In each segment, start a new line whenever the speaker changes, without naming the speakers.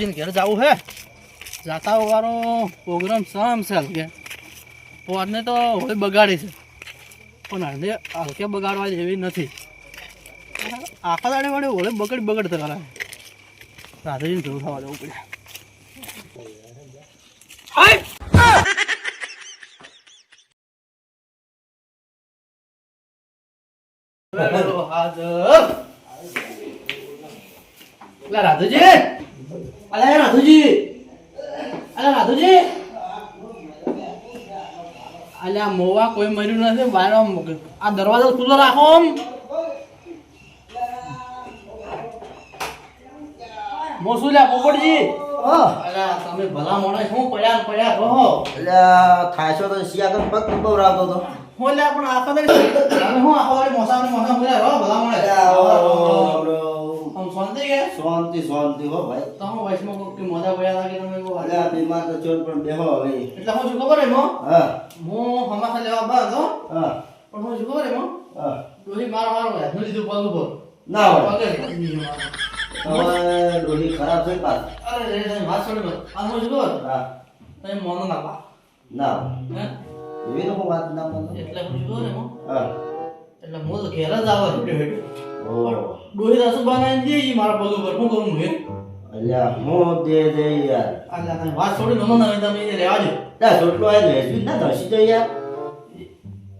રાધુજીને ઘેર જવું હે જાતા વાળો પ્રોગ્રામ સામ છે હલકે પોરને તો હવે બગાડી છે પણ હલકે બગાડવા જેવી નથી આખા દાડે વાળે ઓળે બગડ કરાવે રાધુજીને જોવું થવા જવું પડે રાધુજી અરે રાધુજી અલ્યા મોવા કોઈ મર્યું નથી બહાર આ દરવાજો ખુલ્લો રાખો મોસું લ્યા પોપટજી અલ્યા તમે ભલા મોણે શું પડ્યા રહો
એટલે ખાશો તો શિયા પગ બહુ રાવતો હતો
હું લ્યા પણ આખા દે તમે હું આખા દે મોસા બોલ્યા રહો ભલા મોણે શાંતિ કે
શાંતિ હો ભાઈ
તો હું વૈષ્ણવ કે મોજા પડ્યા લાગે તમે
અલ્યા બીમાર તો ચોર પણ બેહો હવે
એટલે હું શું ખબર હે મો
હા
હું હમાસા લેવા બહાર હતો
હા
પણ હું શું ખબર હે મો
હા
ડોહી મારો હે હું લીધું પગ ઉપર
ના હોય
પગે
હવે ડોલી ખરાબ છે પાસ
અરે રે તમે વાત છોડી આ હું શું ખબર
હા
તમે મોનો ના પા
ના
હે
એવી તો વાત ના મને
એટલે હું શું ખબર હે મો
હા
એટલે હું તો ઘેર જ આવે હેડે
ઓ
ડોહી રસ બનાવીને દે મારા પગ ઉપર શું કરું હું
અલ્યા હું દે યાર
અલ્યા તમે વાત છોડી નમો ના તમે એને રહેવા દો
તા છોટલો આ લેસવી ના દસી તો યાર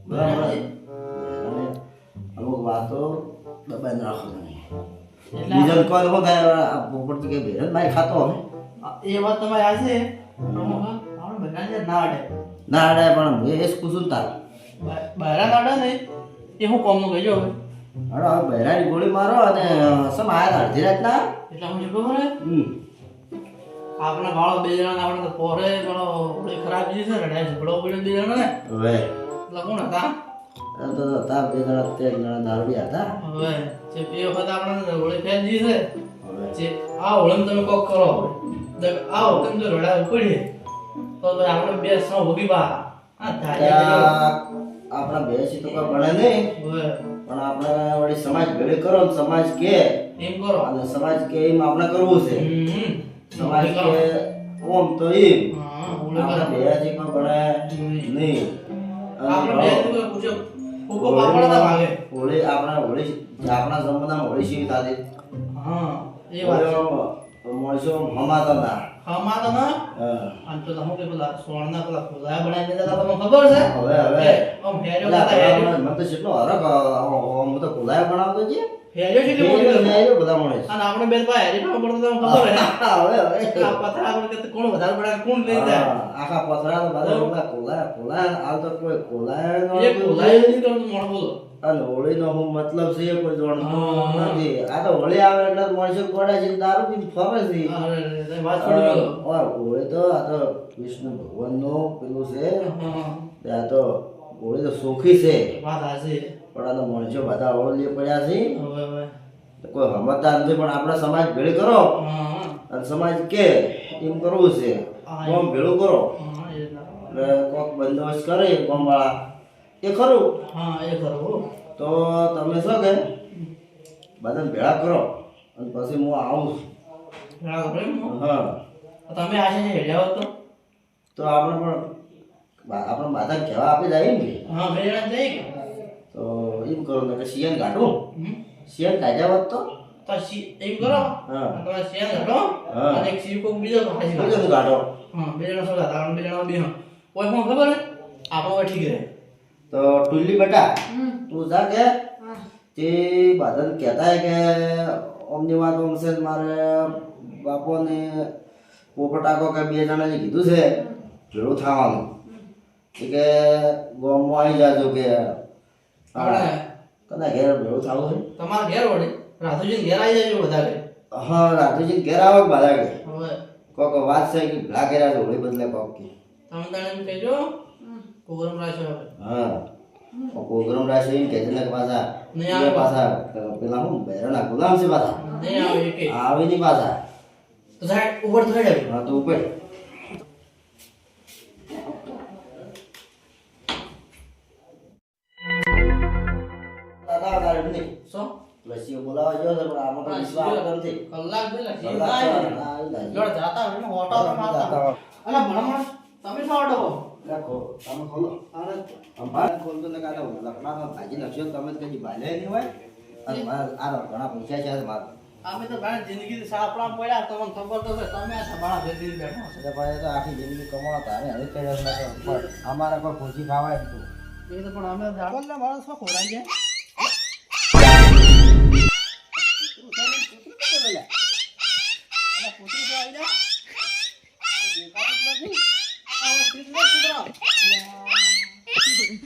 બરાબર અને અમુક વાતો દબાઈ રાખો નહીં બીજું કોઈ હું થાય પોપટ કે ભેરન માય ખાતો હવે
એ વાત તમારી આજે આપણે બધાને ના અડે
ના અડાય પણ એ કુસુમ તાર
બહાર કાઢો ને એ હું કોમનું કહેજો હવે
અરે હવે બહેરાની ગોળી મારો અને સમ આયા અડધી રાતના
એટલે હું શું ખબર આપણા ગાળો બે જણા આપણે તો પોરે ગાળો ઓળી ખરાબ જે છે રડાય ઝઘડો પડ્યો બે જણા ને
હવે
એટલે કોણ હતા
તો તાર બે જણા તે જણા દારૂડિયા હતા
હવે જે બે વખત આપણે ઓળી ફેલ જી છે
હવે
જે આ ઓળમ તમે કોક કરો આ ઓળમ જો રડાય પડીએ તો આપણે બે સો ભોગી બા આ ધાર્યા
આપણા બેસી તો કોઈ ભણે નહીં
હવે
પણ આપણે વળી સમાજ ભેળે કરો ને સમાજ કે
એમ કરો
અને સમાજ કે એમ આપણે કરવું છે સમાજ કે ઓમ તો એમ
હા ઓળી
આપણે
કરો
બેસી કોઈ ભણે નહીં
આપણે બે દિવસ પૂછો કોકો પાપડા ભાગે
હોળી આપણા જમાનામાં હોળી શી થતી
હા એ વાત
મળશો હમાતા ના
ખામા તો ના
હા
આમ તો તમે કે પેલા સોણના પેલા ખોલાયા બનાવી દેતા તમને ખબર છે
હવે
આમ ફેર્યો
એટલે
કરતા હેર્યો
મને તો કેટલો હરક હું તો ખુલાય બનાવતો છે
ફેર્યો છે કે મોટી
ફેર્યો બધા મળે છે.
અને આપણે બે ભાઈ હેરી પાવ પડતો તમને ખબર હે
હવે
આ પથરા આપણે કે કોણ વધારે બનાવે કોણ લઈ જાય
આખા પથરા તો બધા ખોલાય હાલ તો કોઈ ખોલાય
એ ખોલાય નહીં કરતું મોણ બોલો
અને હોળી નો હું મતલબ છે એ કોઈ જાણતું નથી આ તો હોળી આવે એટલે માણસો ગોળા છે દારૂ પીને ફરે છે
અરે રે વાત છોડી દો
હોળી તો આ તો વિષ્ણુ ભગવાન નો પેલું છે
હા
આ તો હોળી તો સુખી છે
વાત હાચી
પણ આ તો માણસો બધા હોળી પડ્યા છે
હવે હવે
કોઈ સમજદાર નથી પણ આપણા સમાજ ભેળી કરો
હા
અને સમાજ કે એમ કરવું છે કોમ ભેળું કરો
હા એ
એટલે કોક બંદોબસ્ત કરે કોમ વાળા એ ખરું
હા એ ખરું
તો તમે શું કે બધાને ભેળા કરો અને પછી હું આવું છું.
બરાબર એમ
હા
તમે આજે હેડ્યા હોત
તો આપણે પણ આપણે માતા કહેવા આપી જાય ને
હા બે જણા જઈ કે
તો એમ કરો ને કે શિયાન કાઢું
હમ
શિયાન કાઢ્યા હોત તો
તો એમ કરો
હા
તમે શેર કાઢો
હા.
અને એક સીવ કોક બીજો ખાસી કાઢો
બીજું કાઢો
હા બે જણા સોલા તારણ બે જણા બે કોઈ કોણ ખબર હે આપણો હોય ઠીક રહે
તો ટુલ્લી બેટા તું જા કે તે બધાને કહેતા હે કે અમની વાત ઓમ છે મારે બાપોને પોપટાકો કે બે જણાને કીધું છે ભેળું થવાનું કે ગોમમાં આવી જાજો કે
આપણે
કદાચ ઘેર ભેળું થવું છે
તમારા ઘેર વળે રાધુજી ઘેર આવી જાય વધારે
હા રાતુજી ઘેર આવો બધા કે
હવે
કોક વાત છે કે ભેળા કર્યા છે હોળી બદલે કોક કે
તમે તાણે એમ કહેજો પ્રોગ્રામ રાખશો હવે
હા પ્રોગ્રામ રાશે એમ કે છે ને પાછા
નહીં આવે.
એ પાછા પેલા હું બહેરાના ગુલામ છે પાછા
નહીં આવે એકે
આવી નહીં પાછા
તો સાહેબ ઉપર થઈ જાય
હા તો ઉપર દાદા દાદા નહીં
શું
લસ્સી બોલા બોલાવા ગયો છે પણ આમાં તો વિશ્વાસ આવતો નથી.
કલાક પેલા જીવ
કલાક
ના
તો
આવી.
ના આવી જાય.
જોડે જાતા હોય ને ઓટો તો મારતા. અલા ભણમણ તમે શું ઓટો?
રાખો, તમે ખોલો.
અરે
અમારે ખોલતો ને કાંઈ લખણા તો ભાજી નાખશો તમે જ કદી ભાલે નહીં હોય. અને મારા આ ઘણા પૈસા છે મારા.
અમે તો ભાઈ જિંદગી સાપડા પડ્યા તમને ખબર તો છે તમે આ તમારા ભેગી બેઠા છો.
એટલે ભાઈ તો આખી જિંદગી કમાવા તારે હવે કઈ રસ નથી. પણ અમારે કોઈ ખુશી ખાવાય નહીં.
એ તો પણ અમે જાણો ને મારો શું ખોરાઈ જાય. કૂતરું તો આવી જાય. દેખાતું જ નથી.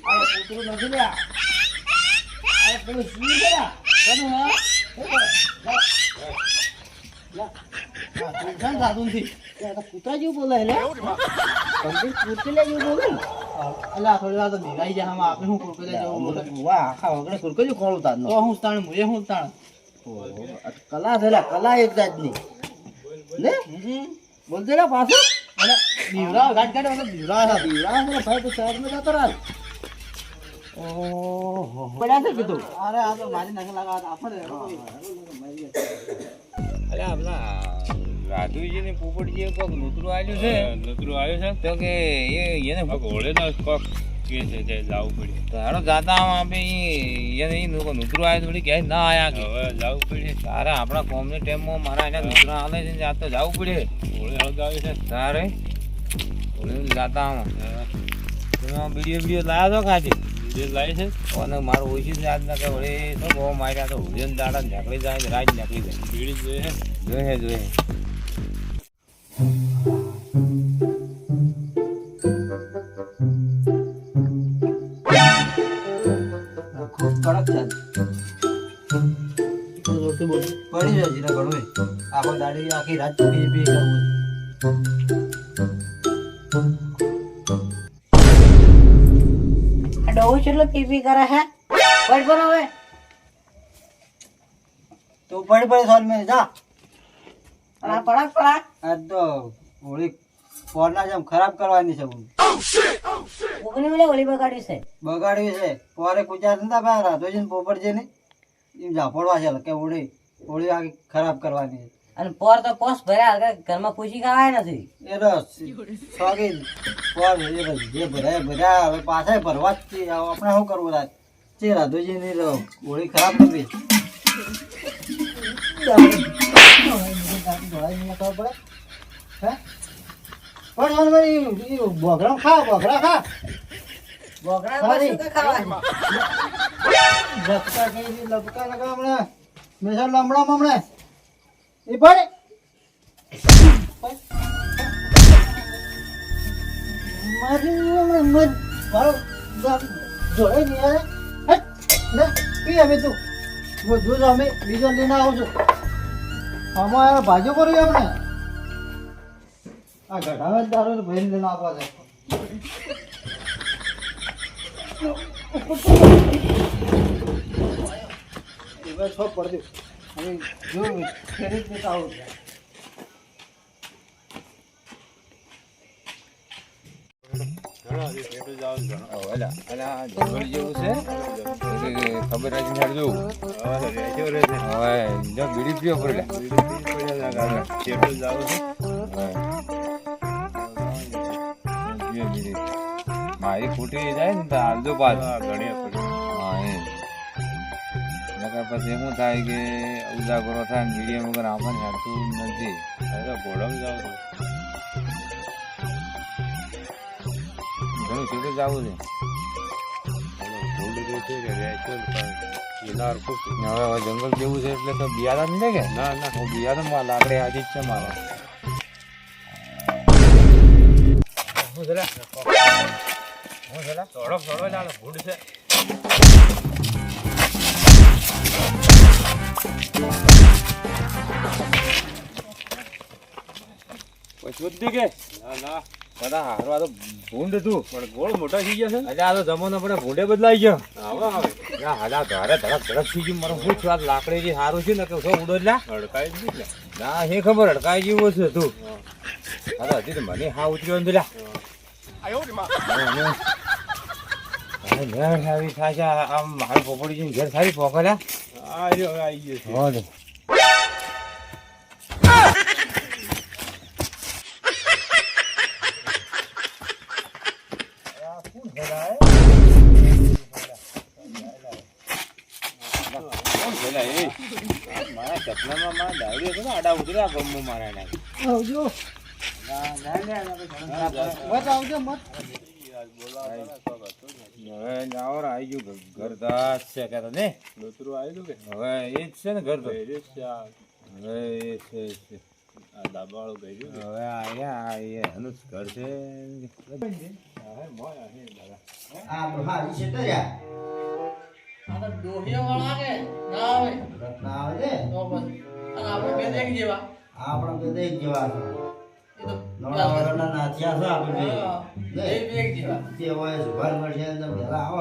આ કૂતરું નથી લ્યા. આ પેલું શું છે લ્યા? કોનું હા? કૂતરા જેવું બોલે એટલે કુરકુલા જેવું બોલે ને અલા થોડી વાર તો ભેગાઈ જાય આમાં આપણે શું કુરકુલા જેવું બોલે
વાહ આખા વગડે કુરકુરી ખોલું તારનો.
તો હું તાણ મુએ હું તાણ
કલા થયેલા કલા એક જાતની ને બોલજે ને પાછું.
અરે દીવડા ગાટ ગાટ મતલબ દીવડા હતા.
દીવડા છે ને ભાઈ તો શહેરમાં જતો રહે. ઓહો પડ્યા છે કીધું.
અરે આ તો મારી નાખે લાગા આપણે
અરે આપણા રાધુજી ને પોપટજી કોક નૂતરું આવ્યું છે. નૂતરું આવ્યું છે તો કે એને ઘોડે ના કોક કે છે તે લાવવું પડે તો હારો જાતા આપણે એને નૂતરું આવ્યું થોડી ક્યાંય ના આયા કે હવે લાવવું પડે તારે આપણા કોમની ટાઈમમાં મારા એને નૂતરું આવે છે આ તો જવું પડે. ઘોડે હળગ આવે છે તારે ઘોડે જાતા તમે બીડીઓ લાવ્યા છો કાંથી બીડીઓ લાવી છે અને મારું ઓછી યાદ ના કે વળે તો બહુ માર્યા તો હુજન દાડા નીકળી જાય રાજ નીકળી જાય બીડી જોઈએ
ખૂબ કડક છે.
જોરથી બોલ
પડી જાય જીરા ઘણું આખો દાડી આખી રાત પી પી કરવું.
ડોહું કેટલો પીપી કરે હે પડ પર હવે
તું પડી સોલ મેં જા.
આ પડાક પડાક
આજ તો હોળી પોરના જેમ ખરાબ કરવાની છે.
ઉગની મને ઓલી બગાડી છે
બગાડવી છે પોરે કુચાર નતા ભાઈ રાધોજી પોપટજી ને એમ ઝાપડવા છે કે હોળી હોળી આખી ખરાબ કરવાની છે.
અને પોર તો કોસ ભર્યા કે ઘરમાં ખુશી ખાવાય નથી.
એ રસ સોગી પોર એ રસ જે ભર્યા હવે પાછા ભરવા જ છે. આપણે શું કરવું રાત છે રાધોજી ની હોળી ખરાબ કરવી. બોગડા ખા બોગડા ખા
બોગડા પછી કે ખાવાનું
લપકા કે લપકા લગા હમણાં મેસા લમડા હમણાં એ પડે મારી મત મારો જોડે નહીં આવે ને પી અમે તું બધું જ અમે બીજો લઈને આવું છું. આમાં ભાજો કર્યું આપણે આ ઘટાવે દારૂ ભાઈ લઈને આપવા છે. બસ છો પડ્યું હવે જો ફેરી જ દેતા આવું.
જંગલ જેવું છે ખબર જ નહીં જોવું હવે બીડી પીવો પડે મારી ખૂટી જાય ને તો હાલજો પાછ હા એમ નકર પછી શું થાય કે ઉજાગરો થાય ને મીડિયમ વગર આપણને હેડતું નથી. ઘોડમ જાવ ઘણું સીધું જવું છે. હવે જંગલ જેવું છે એટલે તો બિયારા નહીં કે ના હું બિયારા લાકડે હાજી જ છે મારો. ભૂડ છે બુદ્ધિ કે ના બધા હારવા તો ભૂંડ તું પણ ગોળ મોટા થઈ ગયા છે. એટલે આ તો જમાનો પડે ભૂંડે બદલાઈ ગયો. હાલા ઘરે ધડક ધડક થઈ ગયું. મારું શું છું આ લાકડી જે સારું છે ને કે શું ઉડો એટલે હડકાઈ જ ના એ ખબર હડકાઈ જેવું છે તું. હા હજી તો મને હા ઉતર્યો ને પેલા આવી થાય છે આમ મારું પોપડી ઘેર સારી પોકલ્યા આ રહ્યો હવે આવી ગયો છે.
હો દે
કોણ પેલા એ? મારા સપનામાં મારા દારૂ હતો ને આડા ઉતર્યા ગમો મારા નાખી.
આવજો
હવે જાઓ રે, આવી ગયું ઘર દાસ છે કહેતા ને નોતરું આવ્યું કે હવે એ જ છે ને ઘર તો હવે એ છે હવે આયા એનું જ ઘર છે.
આ તો હા ઈ છે તો યાર
આ તો ડોહિયાવાળા કે ના આવે
રત્ના આવે છે
તો બસ અને આપણે બે દેખ જેવા
આપણા બે દેખ જેવા છે
એ તો
નોણા વગરના નાથિયા છે આપણે
હા,
બે
બે દેખ જેવા
જે હોય સુભાર મળશે ને પેલા આવો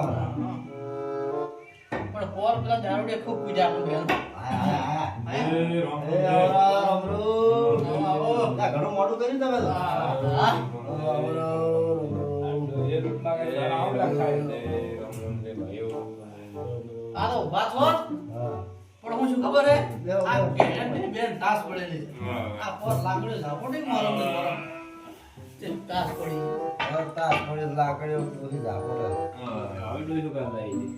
પણ પોર પેલા દારૂડિયા ખૂબ પૂજા આપણે બેન
આયા આયા
એ
એ આવરા અમરું
આવો.
ના ઘણું મોટું કર્યું તમે તો
હા
આવરા
એ રોટલા કે આવડા ખાય ને રમણ ભાઈઓ
આ તો ઉભા છો
હા
પણ હું શું ખબર હે
બેહો,
આ
બેહો.
બેન બેન તાસ પડેલી છે આ પોર લાકડી ઝાપોટી મારો ને મારો તે તાસ પડી
કરતા થોડી લાકડીઓ બધી ઝાપો લે
આવડું શું કરતા આવી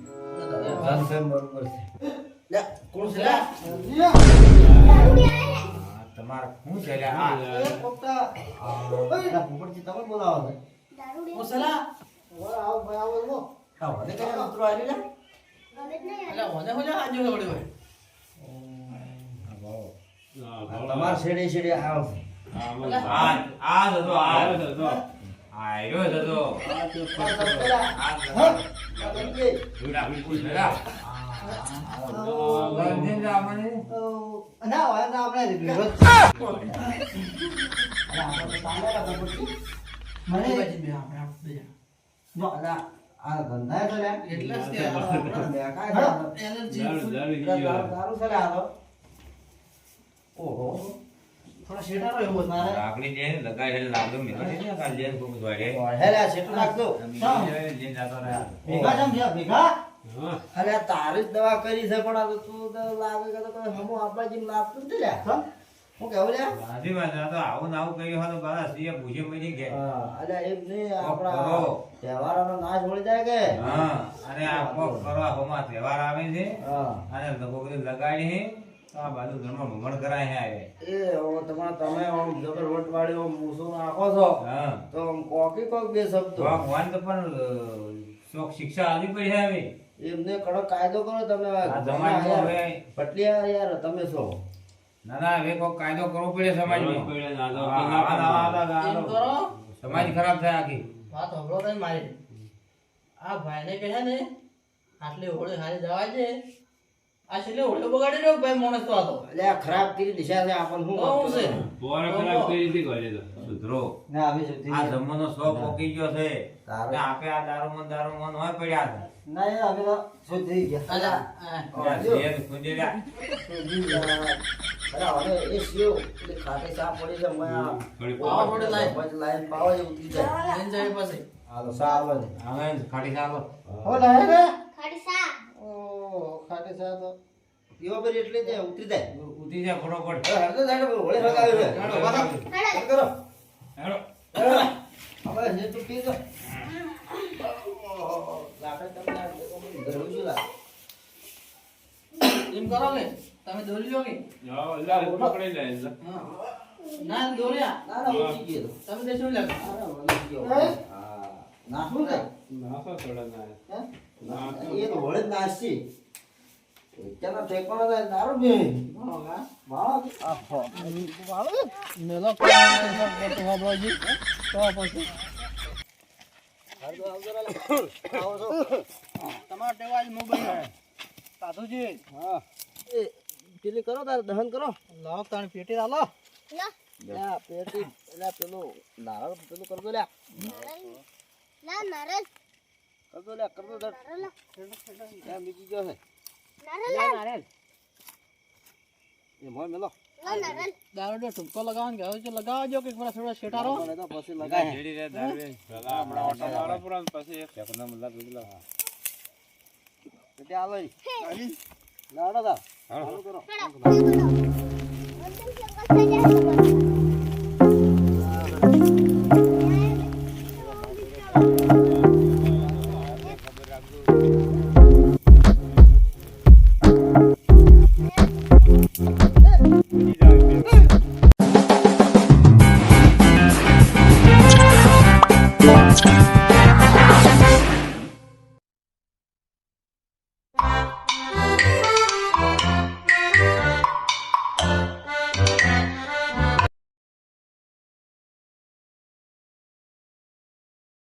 જનસેન બરોબર છે લે કોણ છે
તમારે શું છે લે આ
એ પોપટા આ પોપટજી તમે બોલાવો છે
ઓ સલા
આવો ભાઈ આવો લો હા મને કઈ ઉતરો આવી લે
એટલે ઓને હોલે આજો વળી હોય
તમાર છેડે છેડે આવો
આ જતો આયરો જતો જુડા બિલકુલ જરા બંધીને જામને
ના હોય તો આપણે વિરોધ
મને બાજી બે આપણે બે
જો આ ધંધા છે ને
એટલે જ કે એનર્જી
દારૂ છે આ તો ઓહો
થોડા શેટારો એવો મારે
લાકડી જે લગાડે લાગો મેલો છે ને કાલ જેન કોક જોડે
હેલા છેટું નાખજો
જેન જાતો રહ્યા
ભેગા જમ છે ભેગા અરે આ તારી જ દવા કરી છે પણ આ તો તું તો લાગે કે તો કોઈ હમો આપણા જેમ લાગતું નથી લ્યા હું કેવું લ્યા
સાચી વાત છે. આ તો આવું ને આવું કર્યું હોય તો બધા સીએ પૂછે મળી ગયા
હા અલ્યા એમ નહીં આપણા
કરો.
તહેવારોનો નાશ મળી જાય કે
હા અને આ કોક કરવા હોમાં તહેવાર આવે છે
હા
અને લોકો બધું લગાડી છે તો આ બાજુ ઘરમાં ભમણ કરાય છે આવે
એ હવે તમારે તમે આમ જબર વટવાળી આમ મૂસો નાખો છો
હા
તો આમ કોકી કોક બે શબ્દો
તો આ ભગવાન તો પણ શોખ શિક્ષા આવી પડી છે હવે
એમને કડક કાયદો કરો તમે
આ સમાજમાં હવે
પટલિયા યાર તમે છો
ના ના હવે કોઈક કાયદો કરવો પડે સમાજમાં
એમ કરો
સમાજ ખરાબ થાય આખી
વાત હમણો તને મારી આ ભાઈને કહે ને આટલી હોળી હારી જવા છે આ છેલ્લે હોળી બગાડી રહ્યો ભાઈ માણસ તો આતો
અલ્યા ખરાબ કરી દિશા છે આપણ
તો હું છે
સુધરો
ના આવી જતી
આ જમવાનો શોખ પોકી ગયો છે
તારે-
ને આપે આ દારૂ મન હોય પડ્યા છે
ના યાર હવે તો શું થઈ ગયા
અલા
ત્યાં ઝેર ખુંજેલા.
અરે હવે એ શિયો એટલે ખાતે ચા પડી છે મેં આ
પાવા પડે લાઈન.
પછી લાઈન પાવા જે ઉતરી જાય
લઈને જાય પછી
હા તો સા આવે છે
હવે ખાટી ચાલો
હો લાય રે ઓ ખાતે ચા તો પીવા પર એટલે જ ઉતરી જાય
ઉતી જાય ફટોફટ
હવે હરતો જાય ને હોળી હળગાવી છે
હેડો,
કરો કરો
હેડો.
હવે જે તું પી જો લાકડ તમને ઘરું છું લાગે
એમ કરો ને તમે દોરી લો કે હા. ના દોર્યા
ના ના ઉતરી ગયો
તમે તે શું લાગે
અરે વળી ગયો હા ના શું થાય હે? એ તો હોળે જ નાસી ત્યાંનો ઠેકાણો થાય દારૂ પી માણસ
મેલો બાબાજી તો પછી તમારો ટેવાજ મોબાઈલ સાધુજી
હા એ પેલી કરો તારે દહન કરો
લાવો તાણી પેટી આલો
લ્યા પેટી એલા પેલું નારળ પેલું કરતો લ્યા કરતો લ્યા કરતો ત્યાં બીજી ગયો છે એ મોય મેલો
દારૂ નો ટૂંકો લગાવવાનો કહેવાય છે લગાવજો કે થોડા થોડા શેટારો
મને તો પછી લગાય
જેડી રે દારૂ પેલા આપણા ઓટો મારો પુરાણ પછી એક સેકન્ડ મતલબ પેલા
પેટી આલો ઈ. લાડો તા
હાલો.